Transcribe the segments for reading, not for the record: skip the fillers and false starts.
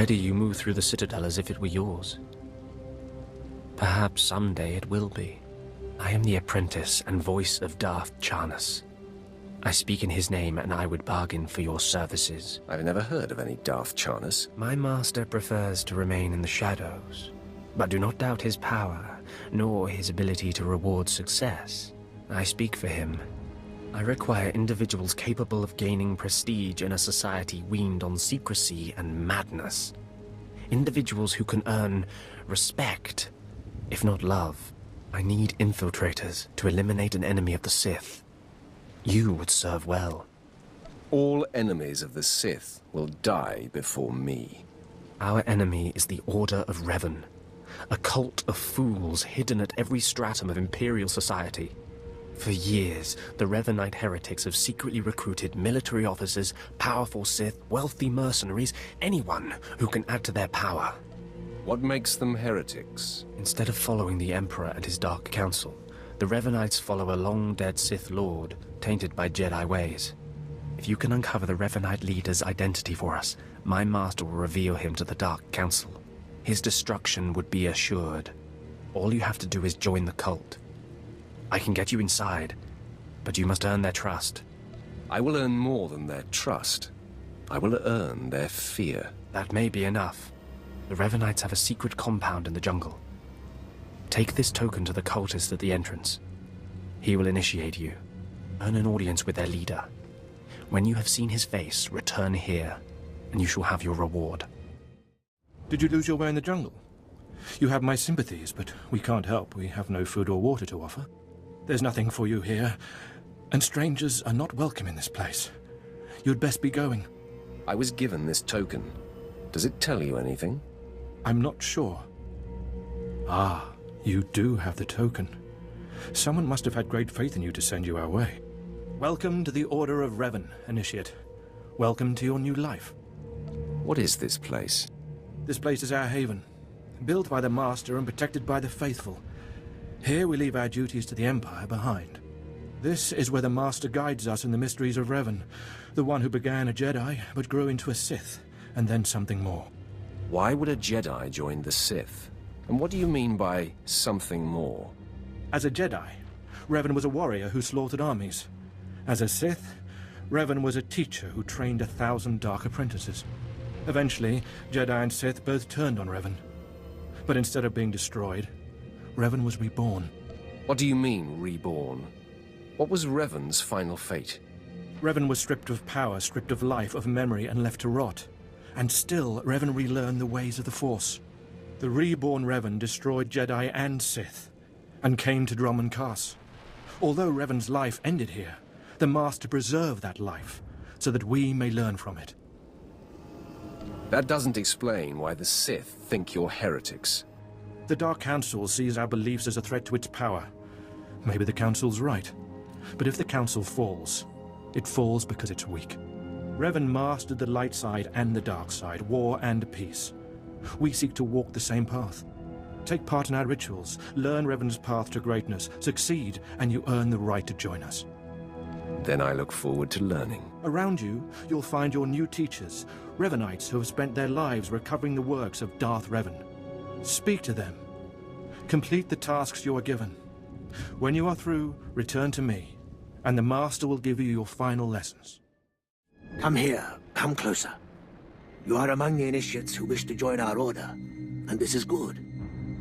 Already you move through the Citadel as if it were yours. Perhaps someday it will be. I am the apprentice and voice of Darth Charnas. I speak in his name, and I would bargain for your services. I've never heard of any Darth Charnas. My master prefers to remain in the shadows, but do not doubt his power, nor his ability to reward success. I speak for him. I require individuals capable of gaining prestige in a society weaned on secrecy and madness. Individuals who can earn respect, if not love. I need infiltrators to eliminate an enemy of the Sith. You would serve well. All enemies of the Sith will die before me. Our enemy is the Order of Revan, a cult of fools hidden at every stratum of Imperial society. For years, the Revanite heretics have secretly recruited military officers, powerful Sith, wealthy mercenaries, anyone who can add to their power. What makes them heretics? Instead of following the Emperor and his Dark Council, the Revanites follow a long-dead Sith Lord, tainted by Jedi ways. If you can uncover the Revanite leader's identity for us, my master will reveal him to the Dark Council. His destruction would be assured. All you have to do is join the cult. I can get you inside, but you must earn their trust. I will earn more than their trust. I will earn their fear. That may be enough. The Revanites have a secret compound in the jungle. Take this token to the cultist at the entrance. He will initiate you. Earn an audience with their leader. When you have seen his face, return here, and you shall have your reward. Did you lose your way in the jungle? You have my sympathies, but we can't help. We have no food or water to offer. There's nothing for you here, and strangers are not welcome in this place. You'd best be going. I was given this token. Does it tell you anything? I'm not sure. Ah, you do have the token. Someone must have had great faith in you to send you our way. Welcome to the Order of Revan, Initiate. Welcome to your new life. What is this place? This place is our haven, built by the Master and protected by the faithful. Here we leave our duties to the Empire behind. This is where the Master guides us in the mysteries of Revan, the one who began a Jedi but grew into a Sith, and then something more. Why would a Jedi join the Sith? And what do you mean by something more? As a Jedi, Revan was a warrior who slaughtered armies. As a Sith, Revan was a teacher who trained 1,000 dark apprentices. Eventually, Jedi and Sith both turned on Revan. But instead of being destroyed, Revan was reborn. What do you mean, reborn? What was Revan's final fate? Revan was stripped of power, stripped of life, of memory, and left to rot. And still, Revan relearned the ways of the Force. The reborn Revan destroyed Jedi and Sith, and came to Dromund Kaas. Although Revan's life ended here, the Master preserved that life, so that we may learn from it. That doesn't explain why the Sith think you're heretics. The Dark Council sees our beliefs as a threat to its power. Maybe the Council's right. But if the Council falls, it falls because it's weak. Revan mastered the light side and the dark side, war and peace. We seek to walk the same path. Take part in our rituals, learn Revan's path to greatness, succeed, and you earn the right to join us. Then I look forward to learning. Around you, you'll find your new teachers, Revanites who have spent their lives recovering the works of Darth Revan. Speak to them. Complete the tasks you are given. When you are through, return to me, and the Master will give you your final lessons. Come here. Come closer. You are among the initiates who wish to join our order, and this is good.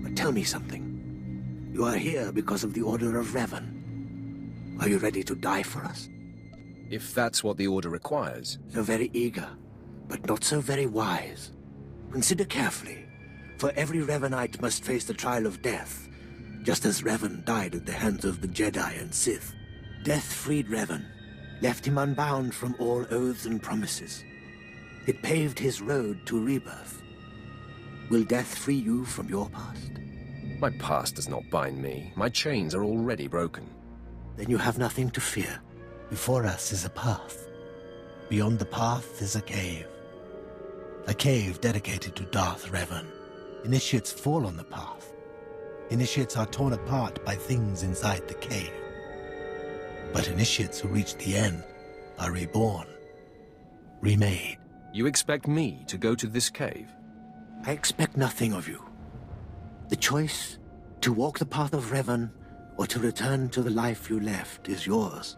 But tell me something. You are here because of the Order of Revan. Are you ready to die for us? If that's what the Order requires. So very eager, but not so very wise. Consider carefully, for every Revanite must face the trial of death, just as Revan died at the hands of the Jedi and Sith. Death freed Revan, left him unbound from all oaths and promises. It paved his road to rebirth. Will death free you from your past? My past does not bind me. My chains are already broken. Then you have nothing to fear. Before us is a path. Beyond the path is a cave. A cave dedicated to Darth Revan. Initiates fall on the path. Initiates are torn apart by things inside the cave. But initiates who reach the end are reborn. Remade. You expect me to go to this cave? I expect nothing of you. The choice to walk the path of Revan or to return to the life you left is yours.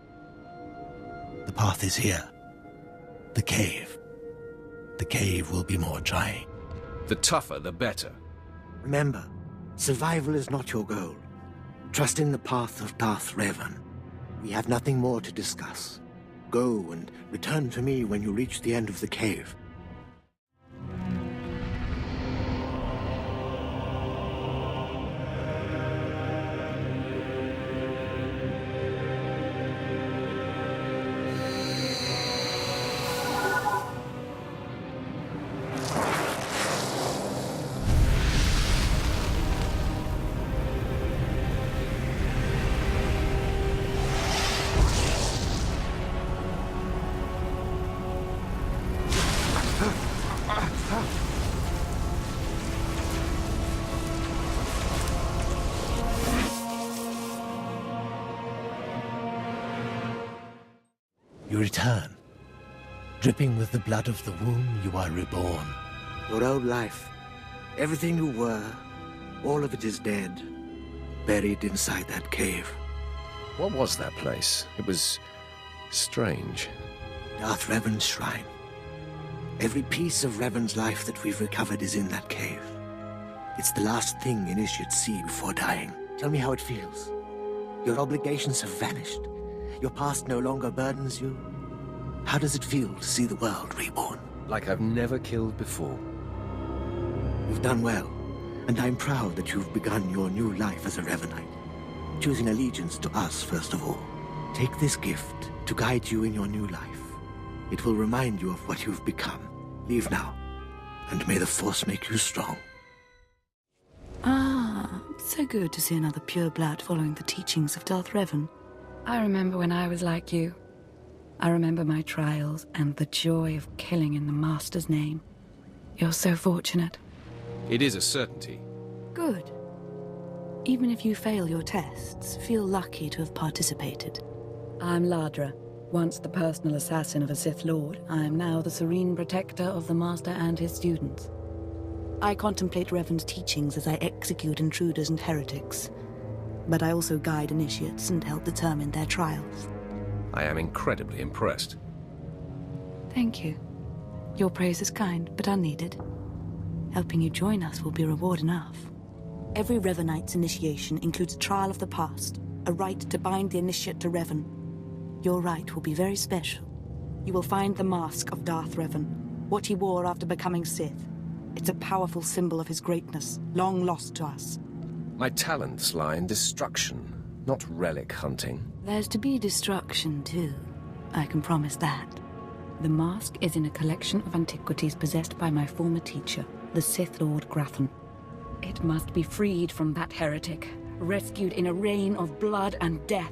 The path is here. The cave. The cave will be more trying. The tougher, the better. Remember, survival is not your goal. Trust in the path of Darth Revan. We have nothing more to discuss. Go and return to me when you reach the end of the cave. You return. Dripping with the blood of the womb, you are reborn. Your old life, everything you were, all of it is dead, buried inside that cave. What was that place? It was strange. Darth Revan's shrine. Every piece of Revan's life that we've recovered is in that cave. It's the last thing initiates see before dying. Tell me how it feels. Your obligations have vanished. Your past no longer burdens you. How does it feel to see the world reborn? Like I've never killed before. You've done well, and I'm proud that you've begun your new life as a Revanite, choosing allegiance to us first of all. Take this gift to guide you in your new life. It will remind you of what you've become. Leave now, and may the Force make you strong. Ah, so good to see another pureblood following the teachings of Darth Revan. I remember when I was like you. I remember my trials and the joy of killing in the Master's name. You're so fortunate. It is a certainty. Good. Even if you fail your tests, feel lucky to have participated. I'm Ladra. Once the personal assassin of a Sith Lord, I am now the serene protector of the Master and his students. I contemplate Revan's teachings as I execute intruders and heretics. But I also guide initiates and help determine their trials. I am incredibly impressed. Thank you. Your praise is kind, but unneeded. Helping you join us will be reward enough. Every Revanite's initiation includes a trial of the past, a rite to bind the initiate to Revan. Your rite will be very special. You will find the mask of Darth Revan, what he wore after becoming Sith. It's a powerful symbol of his greatness, long lost to us. My talents lie in destruction, not relic hunting. There's to be destruction, too. I can promise that. The mask is in a collection of antiquities possessed by my former teacher, the Sith Lord Grathan. It must be freed from that heretic, rescued in a rain of blood and death.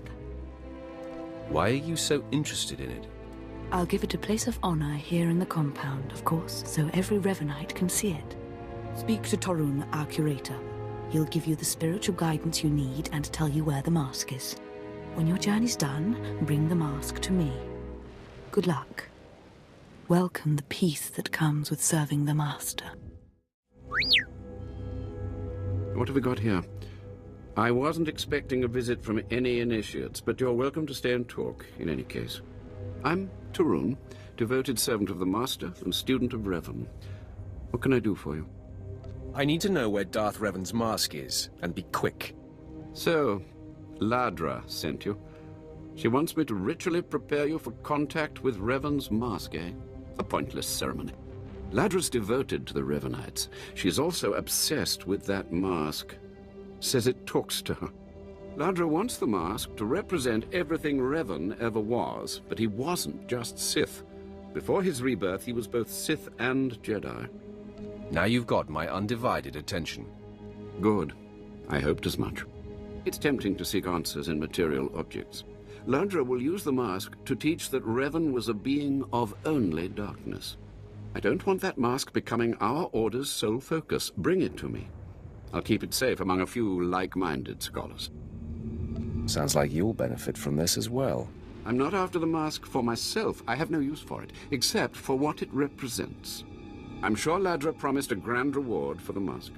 Why are you so interested in it? I'll give it a place of honor here in the compound, of course, so every Revanite can see it. Speak to Torun, our curator. He'll give you the spiritual guidance you need and tell you where the mask is. When your journey's done, bring the mask to me. Good luck. Welcome the peace that comes with serving the Master. What have we got here? I wasn't expecting a visit from any initiates, but you're welcome to stay and talk, in any case. I'm Torun, devoted servant of the Master and student of Revan. What can I do for you? I need to know where Darth Revan's mask is, and be quick. So, Ladra sent you. She wants me to ritually prepare you for contact with Revan's mask, eh? A pointless ceremony. Ladra's devoted to the Revanites. She's also obsessed with that mask. Says it talks to her. Ladra wants the mask to represent everything Revan ever was, but he wasn't just Sith. Before his rebirth, he was both Sith and Jedi. Now you've got my undivided attention. Good. I hoped as much. It's tempting to seek answers in material objects. Ladra will use the mask to teach that Revan was a being of only darkness. I don't want that mask becoming our Order's sole focus. Bring it to me. I'll keep it safe among a few like-minded scholars. Sounds like you'll benefit from this as well. I'm not after the mask for myself. I have no use for it, except for what it represents. I'm sure Ladra promised a grand reward for the mask.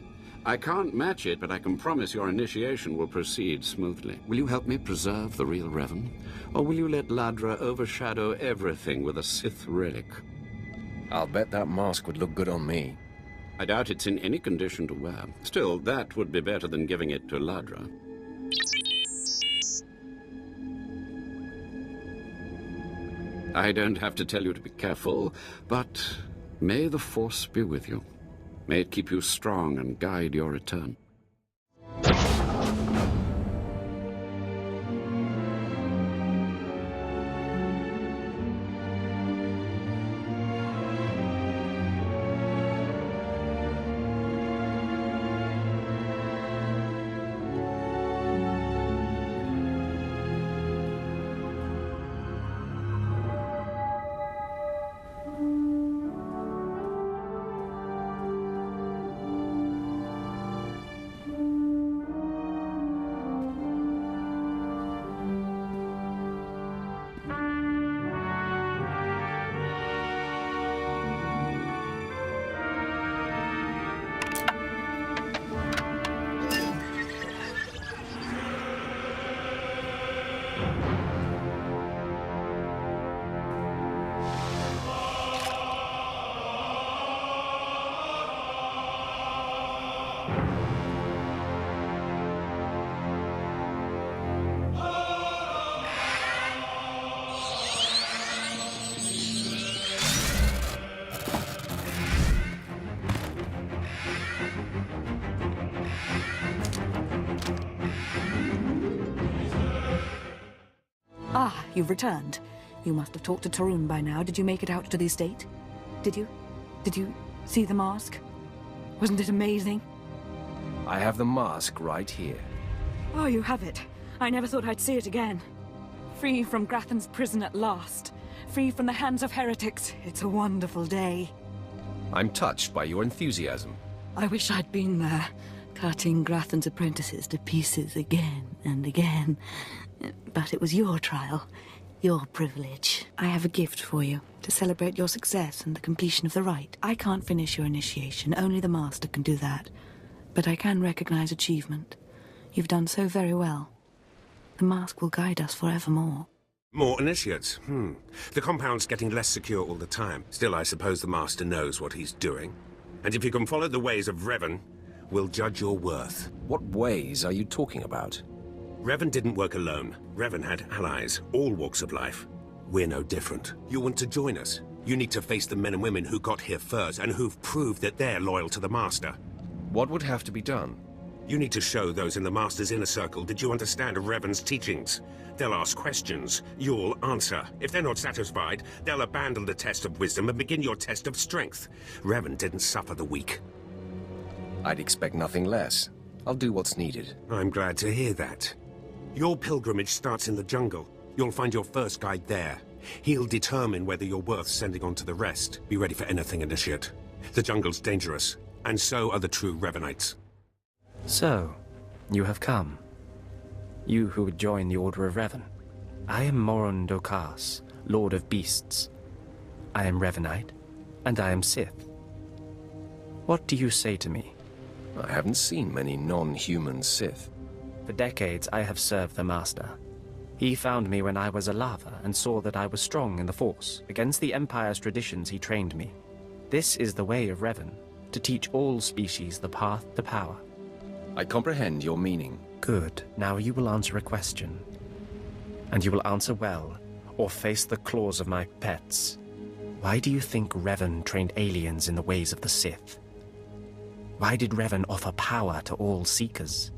I can't match it, but I can promise your initiation will proceed smoothly. Will you help me preserve the real Revan? Or will you let Ladra overshadow everything with a Sith relic? I'll bet that mask would look good on me. I doubt it's in any condition to wear. Still, that would be better than giving it to Ladra. I don't have to tell you to be careful, but may the Force be with you. May it keep you strong and guide your return. Ah, you've returned. You must have talked to Tarun by now. Did you make it out to the estate? Did you? Did you see the mask? Wasn't it amazing? I have the mask right here. Oh, you have it. I never thought I'd see it again. Free from Grathan's prison at last. Free from the hands of heretics. It's a wonderful day. I'm touched by your enthusiasm. I wish I'd been there, cutting Grathan's apprentices to pieces again and again. But it was your trial, your privilege. I have a gift for you, to celebrate your success and the completion of the rite. I can't finish your initiation, only the Master can do that. But I can recognize achievement. You've done so very well. The mask will guide us forevermore. More initiates? The compound's getting less secure all the time. Still, I suppose the Master knows what he's doing. And if you can follow the ways of Revan, we'll judge your worth. What ways are you talking about? Revan didn't work alone. Revan had allies, all walks of life. We're no different. You want to join us? You need to face the men and women who got here first and who've proved that they're loyal to the Master. What would have to be done? You need to show those in the Master's inner circle that you understand Revan's teachings. They'll ask questions. You'll answer. If they're not satisfied, they'll abandon the test of wisdom and begin your test of strength. Revan didn't suffer the weak. I'd expect nothing less. I'll do what's needed. I'm glad to hear that. Your pilgrimage starts in the jungle. You'll find your first guide there. He'll determine whether you're worth sending on to the rest. Be ready for anything, Initiate. The jungle's dangerous, and so are the true Revanites. So, you have come. You who would join the Order of Revan. I am Moron Dokas, Lord of Beasts. I am Revanite, and I am Sith. What do you say to me? I haven't seen many non-human Sith. For decades, I have served the Master. He found me when I was a lava and saw that I was strong in the Force. Against the Empire's traditions, he trained me. This is the way of Revan, to teach all species the path to power. I comprehend your meaning. Good. Now you will answer a question. And you will answer well, or face the claws of my pets. Why do you think Revan trained aliens in the ways of the Sith? Why did Revan offer power to all seekers?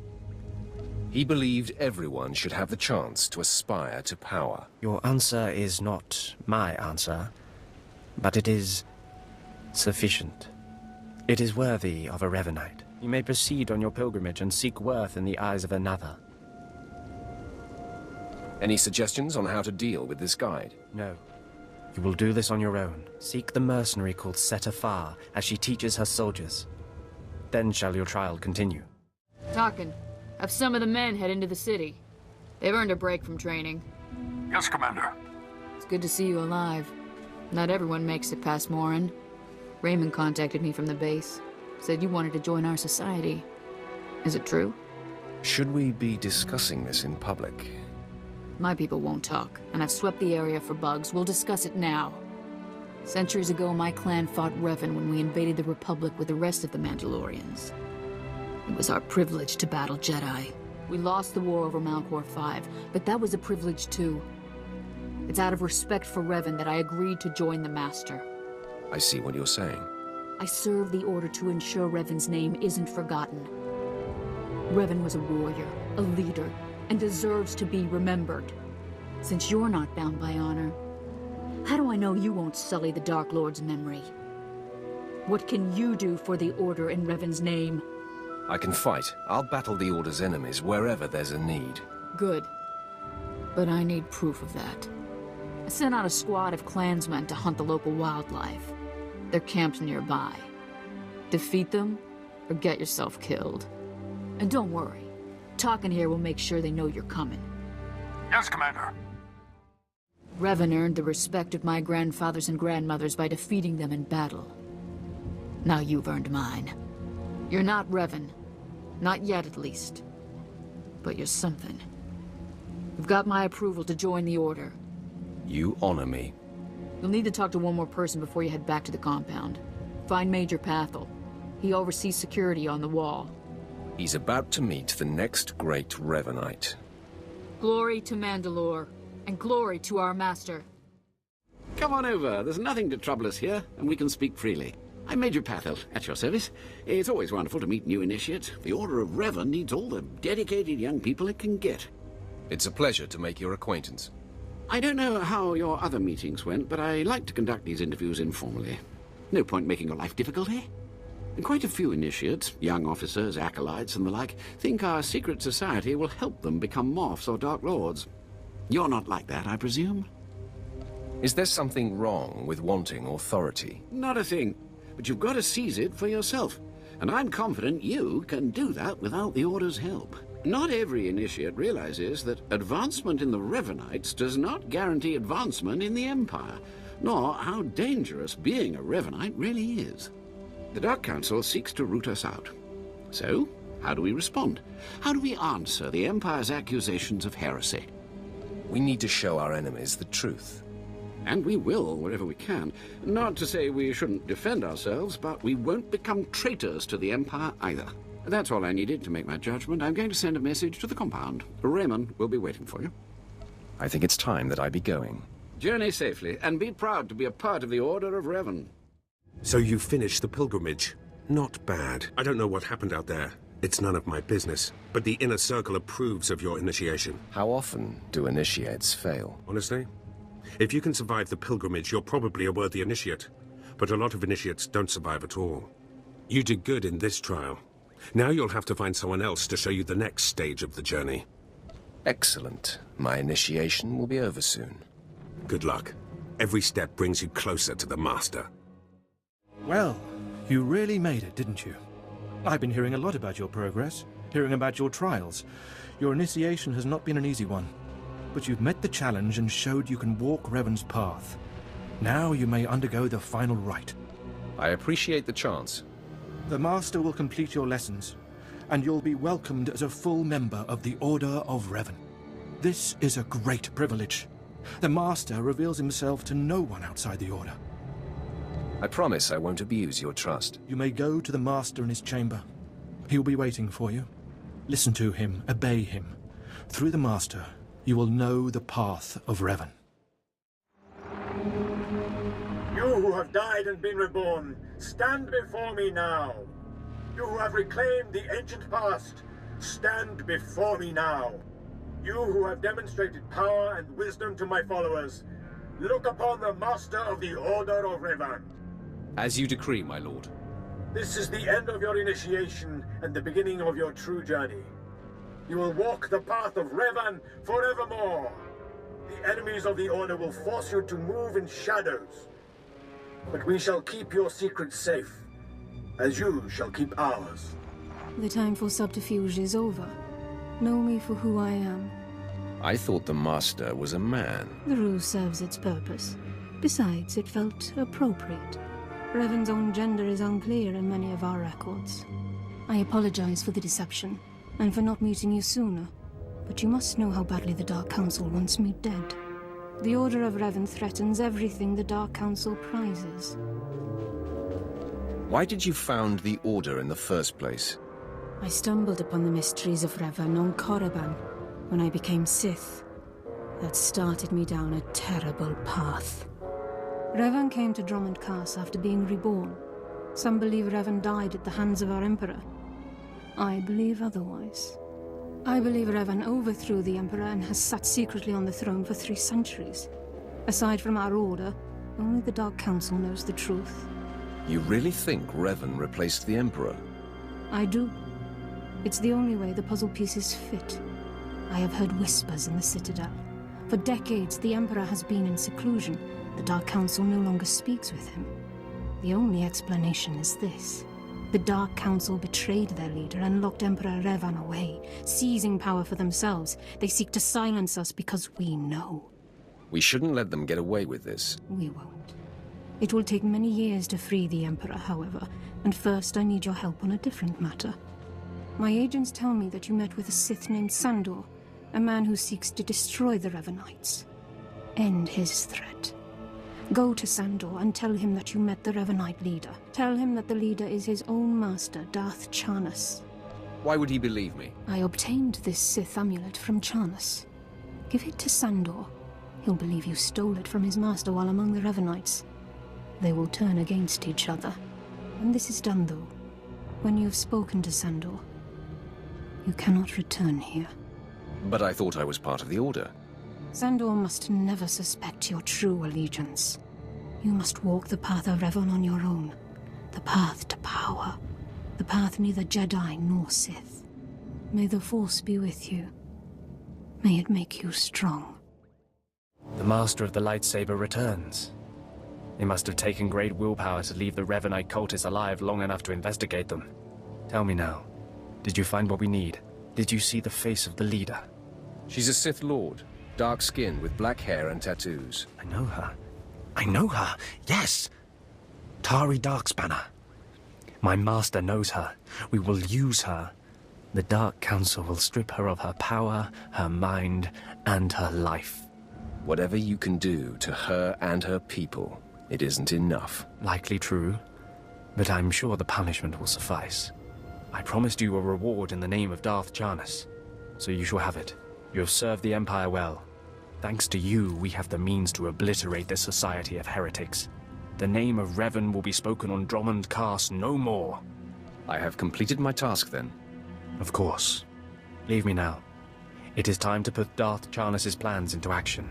He believed everyone should have the chance to aspire to power. Your answer is not my answer, but it is sufficient. It is worthy of a Revanite. You may proceed on your pilgrimage and seek worth in the eyes of another. Any suggestions on how to deal with this guide? No. You will do this on your own. Seek the mercenary called SWTOR as she teaches her soldiers. Then shall your trial continue. Talking. Have some of the men head into the city. They've earned a break from training. Yes, Commander. It's good to see you alive. Not everyone makes it past Morin. Raymond contacted me from the base. Said you wanted to join our society. Is it true? Should we be discussing this in public? My people won't talk, and I've swept the area for bugs. We'll discuss it now. Centuries ago, my clan fought Revan when we invaded the Republic with the rest of the Mandalorians. It was our privilege to battle Jedi. We lost the war over Malchor 5, but that was a privilege too. It's out of respect for Revan that I agreed to join the Master. I see what you're saying. I serve the Order to ensure Revan's name isn't forgotten. Revan was a warrior, a leader, and deserves to be remembered. Since you're not bound by honor, how do I know you won't sully the Dark Lord's memory? What can you do for the Order in Revan's name? I can fight. I'll battle the Order's enemies wherever there's a need. Good. But I need proof of that. I sent out a squad of clansmen to hunt the local wildlife. They're camped nearby. Defeat them, or get yourself killed. And don't worry. Talking here will make sure they know you're coming. Yes, Commander. Revan earned the respect of my grandfathers and grandmothers by defeating them in battle. Now you've earned mine. You're not Revan. Not yet, at least. But you're something. You've got my approval to join the Order. You honor me. You'll need to talk to one more person before you head back to the compound. Find Major Pathel. He oversees security on the wall. He's about to meet the next great Revanite. Glory to Mandalore, and glory to our master. Come on over. There's nothing to trouble us here, and we can speak freely. I'm Major Pathel, at your service. It's always wonderful to meet new initiates. The Order of Revan needs all the dedicated young people it can get. It's a pleasure to make your acquaintance. I don't know how your other meetings went, but I like to conduct these interviews informally. No point making your life difficult, eh? And quite a few initiates, young officers, acolytes, and the like, think our secret society will help them become Morphs or Dark Lords. You're not like that, I presume? Is there something wrong with wanting authority? Not a thing. But you've got to seize it for yourself. And I'm confident you can do that without the Order's help. Not every initiate realizes that advancement in the Revanites does not guarantee advancement in the Empire, nor how dangerous being a Revanite really is. The Dark Council seeks to root us out. So, how do we respond? How do we answer the Empire's accusations of heresy? We need to show our enemies the truth. And we will, wherever we can. Not to say we shouldn't defend ourselves, but we won't become traitors to the Empire either. That's all I needed to make my judgment. I'm going to send a message to the compound. Raymond will be waiting for you. I think it's time that I be going. Journey safely, and be proud to be a part of the Order of Revan. So you finished the pilgrimage. Not bad. I don't know what happened out there. It's none of my business. But the Inner Circle approves of your initiation. How often do initiates fail? Honestly? If you can survive the pilgrimage, you're probably a worthy initiate. But a lot of initiates don't survive at all. You did good in this trial. Now you'll have to find someone else to show you the next stage of the journey. Excellent. My initiation will be over soon. Good luck. Every step brings you closer to the Master. Well, you really made it, didn't you? I've been hearing a lot about your progress, hearing about your trials. Your initiation has not been an easy one. But you've met the challenge and showed you can walk Revan's path. Now you may undergo the final rite. I appreciate the chance. The Master will complete your lessons, and you'll be welcomed as a full member of the Order of Revan. This is a great privilege. The Master reveals himself to no one outside the Order. I promise I won't abuse your trust. You may go to the Master in his chamber. He'll be waiting for you. Listen to him, obey him. Through the Master, you will know the path of Revan. You who have died and been reborn, stand before me now. You who have reclaimed the ancient past, stand before me now. You who have demonstrated power and wisdom to my followers, look upon the Master of the Order of Revan. As you decree, my lord. This is the end of your initiation and the beginning of your true journey. You will walk the path of Revan forevermore. The enemies of the Order will force you to move in shadows. But we shall keep your secrets safe, as you shall keep ours. The time for subterfuge is over. Know me for who I am. I thought the Master was a man. The ruse serves its purpose. Besides, it felt appropriate. Revan's own gender is unclear in many of our records. I apologize for the deception, and for not meeting you sooner. But you must know how badly the Dark Council wants me dead. The Order of Revan threatens everything the Dark Council prizes. Why did you found the Order in the first place? I stumbled upon the mysteries of Revan on Korriban when I became Sith. That started me down a terrible path. Revan came to Drummond Cass after being reborn. Some believe Revan died at the hands of our Emperor. I believe otherwise. I believe Revan overthrew the Emperor and has sat secretly on the throne for 3 centuries. Aside from our Order, only the Dark Council knows the truth. You really think Revan replaced the Emperor? I do. It's the only way the puzzle pieces fit. I have heard whispers in the Citadel. For decades, the Emperor has been in seclusion. The Dark Council no longer speaks with him. The only explanation is this. The Dark Council betrayed their leader and locked Emperor Revan away, seizing power for themselves. They seek to silence us because we know. We shouldn't let them get away with this. We won't. It will take many years to free the Emperor, however, and first I need your help on a different matter. My agents tell me that you met with a Sith named Sandor, a man who seeks to destroy the Revanites. End his threat. Go to Sandor and tell him that you met the Revanite leader. Tell him that the leader is his own master, Darth Charnas. Why would he believe me? I obtained this Sith amulet from Charnas. Give it to Sandor. He'll believe you stole it from his master while among the Revanites. They will turn against each other. When this is done, though, when you've spoken to Sandor, you cannot return here. But I thought I was part of the Order. Sandor must never suspect your true allegiance. You must walk the path of Revan on your own. The path to power. The path neither Jedi nor Sith. May the Force be with you. May it make you strong. The Master of the Lightsaber returns. They must have taken great willpower to leave the Revanite cultists alive long enough to investigate them. Tell me now, did you find what we need? Did you see the face of the leader? She's a Sith Lord. Dark-skinned with black hair and tattoos. I know her. I know her, yes! Tari Darkspanner. My master knows her. We will use her. The Dark Council will strip her of her power, her mind, and her life. Whatever you can do to her and her people, it isn't enough. Likely true, but I'm sure the punishment will suffice. I promised you a reward in the name of Darth Charnas, so you shall have it. You have served the Empire well. Thanks to you, we have the means to obliterate this society of heretics. The name of Revan will be spoken on Drummond Cass no more. I have completed my task, then. Of course. Leave me now. It is time to put Darth Charnas' plans into action.